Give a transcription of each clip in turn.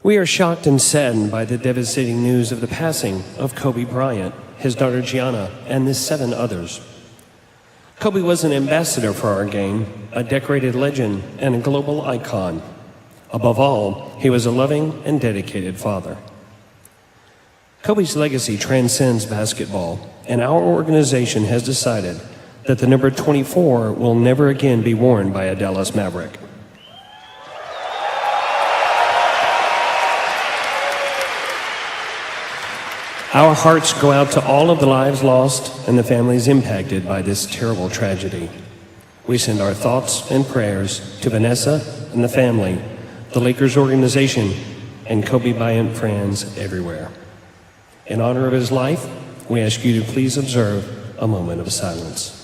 We are shocked and saddened by the devastating news of the passing of Kobe Bryant, his daughter Gianna, and the 7 others. Kobe was an ambassador for our game, a decorated legend, and a global icon. Above all, he was a loving and dedicated father. Kobe's legacy transcends basketball, and our organization has decided that the number 24 will never again be worn by a Dallas Maverick. Our hearts go out to all of the lives lost and the families impacted by this terrible tragedy. We send our thoughts and prayers to Vanessa and the family, the Lakers organization, and Kobe Bryant fans everywhere. In honor of his life, we ask you to please observe a moment of silence.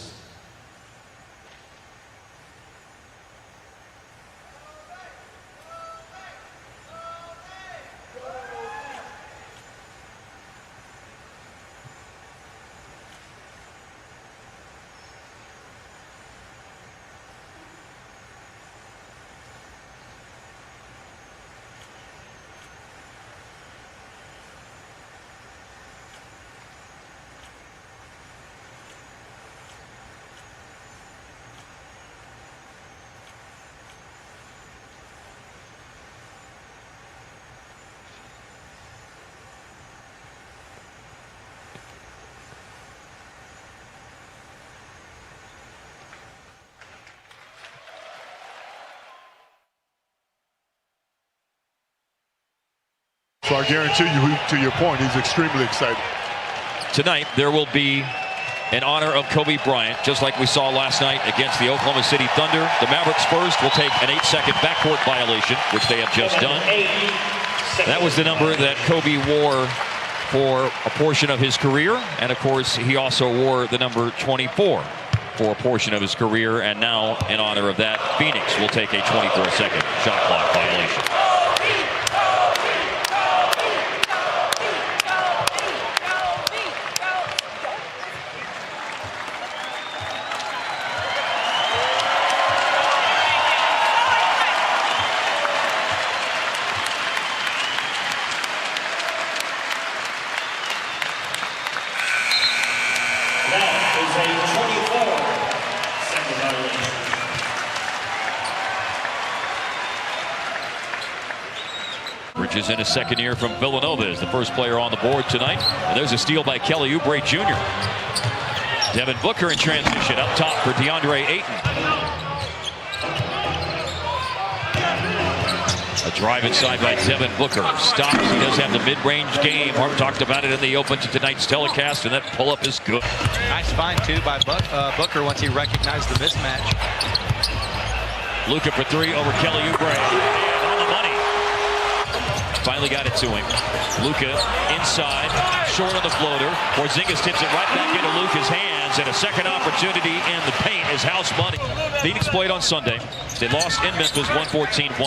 So I guarantee you, to your point, he's extremely excited. Tonight, there will be an honor of Kobe Bryant, just like we saw last night against the Oklahoma City Thunder. The Mavericks first will take an 8-second backcourt violation, which they have just done. That was the number that Kobe wore for a portion of his career. And of course, he also wore the number 24 for a portion of his career. And now, in honor of that, Phoenix will take a 24-second shot clock violation. Bridges in his second year from Villanova is the first player on the board tonight. And there's a steal by Kelly Oubre Jr. Devin Booker in transition up top for DeAndre Ayton. A drive inside by Devin Booker. Stops. He does have the mid-range game. Harp talked about it in the open to tonight's telecast, and that pull-up is good. Nice find, too, by Booker once he recognized the mismatch. Luka for 3 over Kelly Oubre. On the money. Finally got it to him. Luka inside, short on the floater. Porzingis tips it right back into Luka's hands, and a second opportunity in the paint is house money. Phoenix played on Sunday. They lost in Memphis 114-109.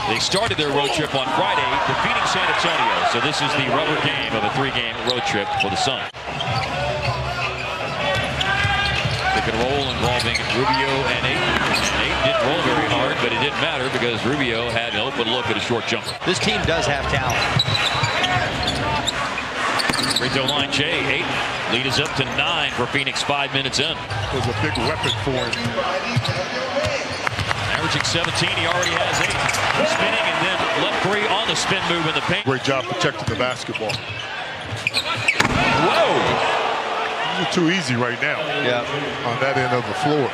They started their road trip on Friday, defeating San Antonio. So this is the rubber game of a 3-game road trip for the Suns. Pick and roll involving Rubio and Ayton. Ayton didn't roll very hard, but it didn't matter because Rubio had an open look at a short jumper. This team does have talent. Free throw line, Jay. Ayton. Lead is up to 9 for Phoenix 5 minutes in. It was a big weapon for him. Averaging 17, he already has 8. Spinning and then left 3 on the spin move in the paint. Great job protecting the basketball. Whoa! These are too easy right now. Yeah. On that end of the floor.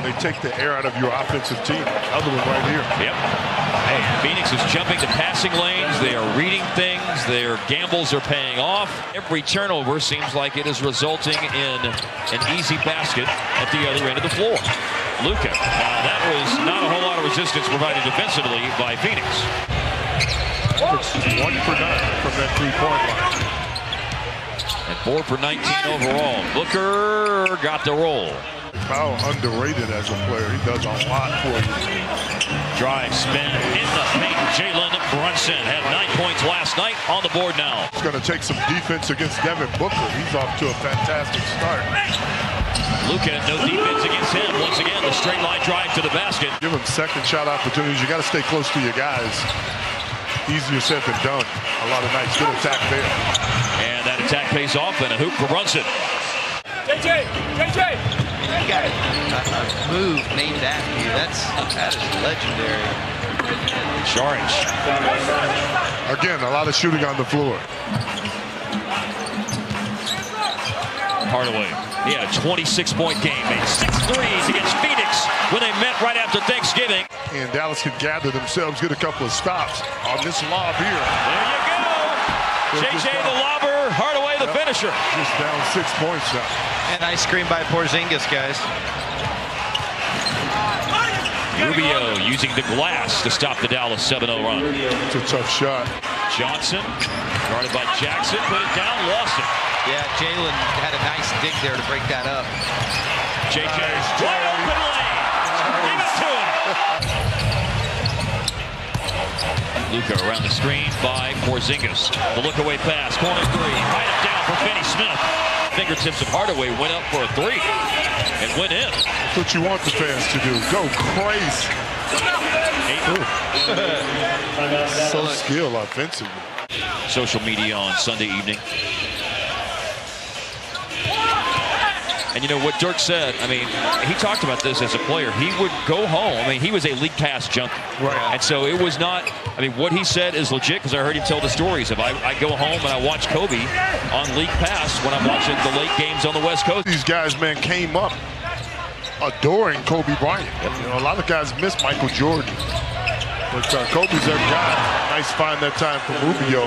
They take the air out of your offensive team. Other one right here. Yep. Hey, Phoenix is jumping the passing lanes. They are reading things. Their gambles are paying off. Every turnover seems like it is resulting in an easy basket at the other end of the floor. Luka. That was not a whole lot of resistance provided defensively by Phoenix. 1 for 9 from that 3-point line. And 4 for 19 overall. Booker got the roll. Powell underrated as a player. He does a lot for you. Drive, spin, in the paint. Jalen Brunson had 9 points last night, on the board now. It's going to take some defense against Devin Booker. He's off to a fantastic start. Luka, no defense against him. Once again, the straight line drive to the basket. Give him second shot opportunities. You got to stay close to your guys. easier said than done. A lot of nice good attack there. And that attack pays off, and a hoop for Brunson. You got a move named after you. That is legendary. Saric. Again, a lot of shooting on the floor. Hardaway. He had a 26-point game. Made 6 threes against Phoenix when they met right after Thanksgiving. And Dallas could gather themselves, get a couple of stops on this lob here. There you go. JJ the lobber, Hardaway the finisher. Just down 6 points now. And nice screen by Porzingis, guys. Rubio using the glass to stop the Dallas 7-0 run. It's a tough shot. Johnson, guarded by Jackson, put it down, lost it. Yeah, Jalen had a nice dig there to break that up. JJ, wide open lane. Give it to him. Luka around the screen by Porzingis. The look away pass, corner three. Right up down for Finney Smith. Fingertips of Hardaway went up for a three and went in. That's what you want the fans to do. Go crazy. So skilled offensively. Social media on Sunday evening. And you know what Dirk said, I mean, he talked about this as a player. He would go home. I mean, he was a league pass junkie. Right. And so it was not, I mean, what he said is legit because I heard him tell the stories of I go home and I watch Kobe on league pass when I'm watching the late games on the West Coast. These guys, man, came up adoring Kobe Bryant. You know, a lot of guys miss Michael Jordan. But Kobe's their guy. Nice find that time from Rubio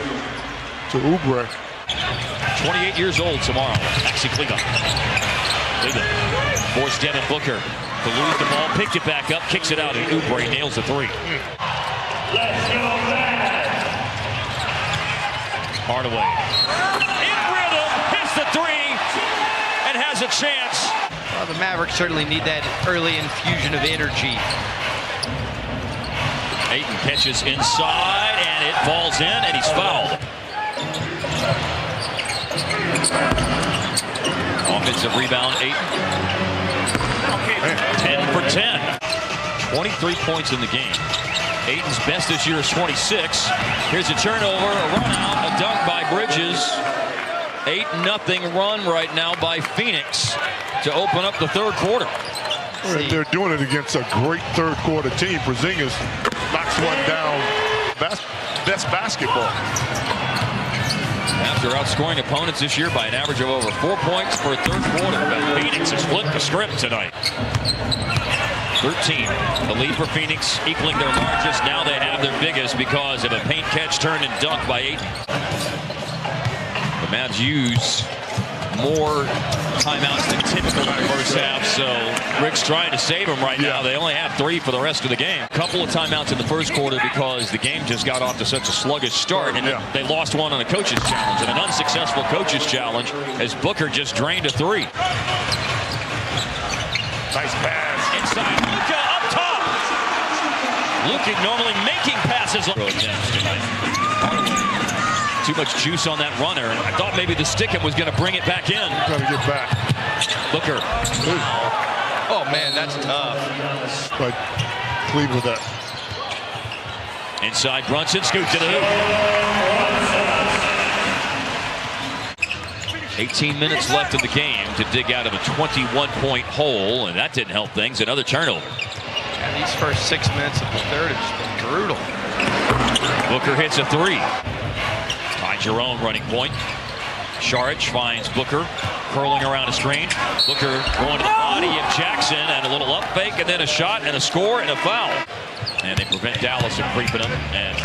to Oubre. 28 years old tomorrow. Maxi Cleveland. Forced Devin Booker to lose the ball, picked it back up, kicks it out, and Oubre nails the three. Hardaway in rhythm, hits the three, and has a chance. Well, the Mavericks certainly need that early infusion of energy. Ayton catches inside, and it falls in, and he's fouled. Offensive rebound, Ayton. 10 for 10. 23 points in the game. Ayton's best this year is 26. Here's a turnover, a run out, a dunk by Bridges. 8-0 run right now by Phoenix to open up the third quarter. And they're doing it against a great third quarter team. Porzingis knocks one down. Best basketball. After outscoring opponents this year by an average of over 4 points for a third quarter, but Phoenix has flipped the script tonight. 13. The lead for Phoenix, equaling their largest. Now they have their biggest because of a paint catch, turn, and dunk by Ayton. The Mavs use more timeouts than typical in the first half, so Rick's trying to save them right now. They only have 3 for the rest of the game. A couple of timeouts in the first quarter because the game just got off to such a sluggish start, and they lost one on a coach's challenge, and an unsuccessful coach's challenge as Booker just drained a three. Nice pass. Inside, Luka up top. Luka normally making passes. Too much juice on that runner. I thought maybe the stick-in was going to bring it back in. Got to get back. Booker. Oh, man, that's tough. But Cleveland with that. Inside, Brunson scoops to the hoop. 18 minutes left in the game to dig out of a 21-point hole, and that didn't help things. Another turnover. And these first 6 minutes of the third have just been brutal. Booker hits a three. Ty Jerome running point. Saric finds Booker curling around a screen. Booker going to the body of Jackson, and a little up fake, and then a shot and a score and a foul. And they prevent Dallas from creeping them and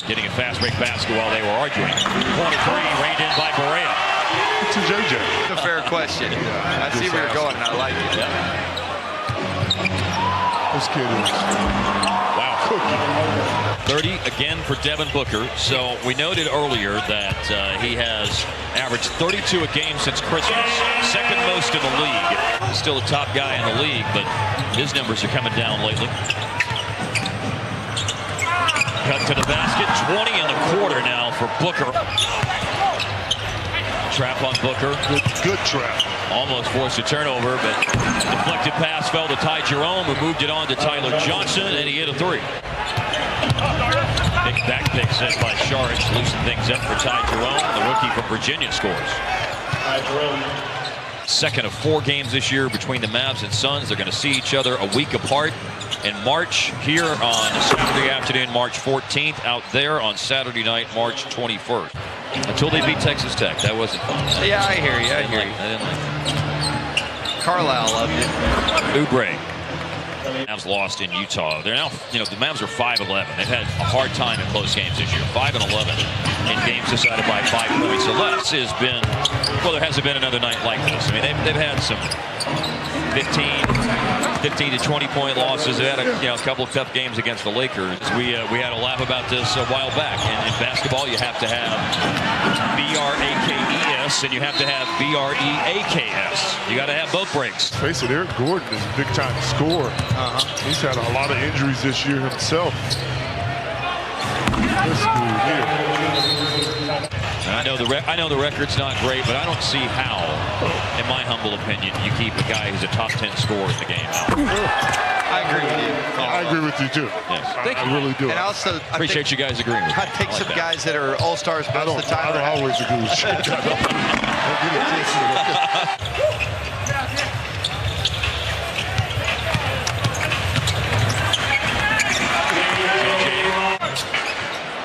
getting a fast break basket while they were arguing. Corner three reined in by Barea. To JJ. A fair question. I see where you're going, and I like it. This kid is cooking. 30 again for Devin Booker. So we noted earlier that he has averaged 32 a game since Christmas. Second most in the league. Still a top guy in the league, but his numbers are coming down lately. Cut to the basket. 20 in the quarter now for Booker. Trap on Booker. Good trap. Almost forced a turnover, but deflected pass fell to Ty Jerome, who moved it on to Tyler Johnson, and he hit a three. Big back pick sent by Shards, loosen things up for Ty Jerome. The rookie from Virginia scores. Second of 4 games this year between the Mavs and Suns. They're going to see each other a week apart in March here on Saturday afternoon, March 14th. Out there on Saturday night, March 21st. Until they beat Texas Tech. That wasn't fun. Yeah, I hear you. I hear you. I didn't like it. Carlisle loved it. Oubre. Mavs lost in Utah. They're now, the Mavs are 5-11. They've had a hard time in close games this year. 5-11 in games decided by 5 points or less has been, well, there hasn't been another night like this. I mean, they've had some 15 to 20 point losses. They had a couple of tough games against the Lakers. We had a laugh about this a while back. And in basketball, you have to have BRAKES and you have to have BREAKS. You got to have both breaks. Face it, Eric Gordon is a big time scorer. He's had a lot of injuries this year himself. This dude here. I know the record's not great, but I don't see how, in my humble opinion, you keep a guy who's a top 10 scorer in the game out. I agree with you. I agree with you too. Yes. I really do. And also, Appreciate you guys agreeing with me. I think some guys that are all-stars most of the time. I don't always agree with you. Don't get it twisted.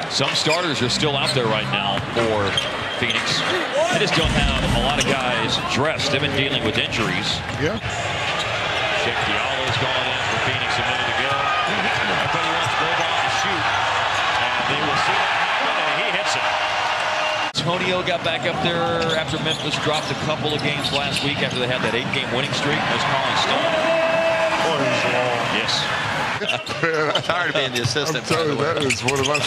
Some starters are still out there right now for Phoenix. They just don't have a lot of guys dressed. They've been dealing with injuries. Yeah. Check Diallo's gone in for Phoenix a minute ago. Everybody wants Boban to shoot. And they will see that happen, and he hits it. Antonio got back up there after Memphis dropped a couple of games last week after they had that 8-game winning streak. There's Colin Stone. Boy, he's long. Yes. I'm tired of being the assistant. I'm telling you, that is one of my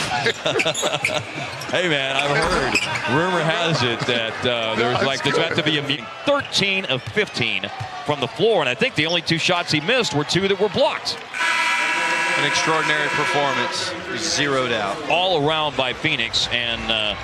Hey, man, I've heard. Rumor has it that there's about to be a meeting. 13 of 15 from the floor, and I think the only 2 shots he missed were 2 that were blocked. An extraordinary performance, 0 doubt. All around by Phoenix, and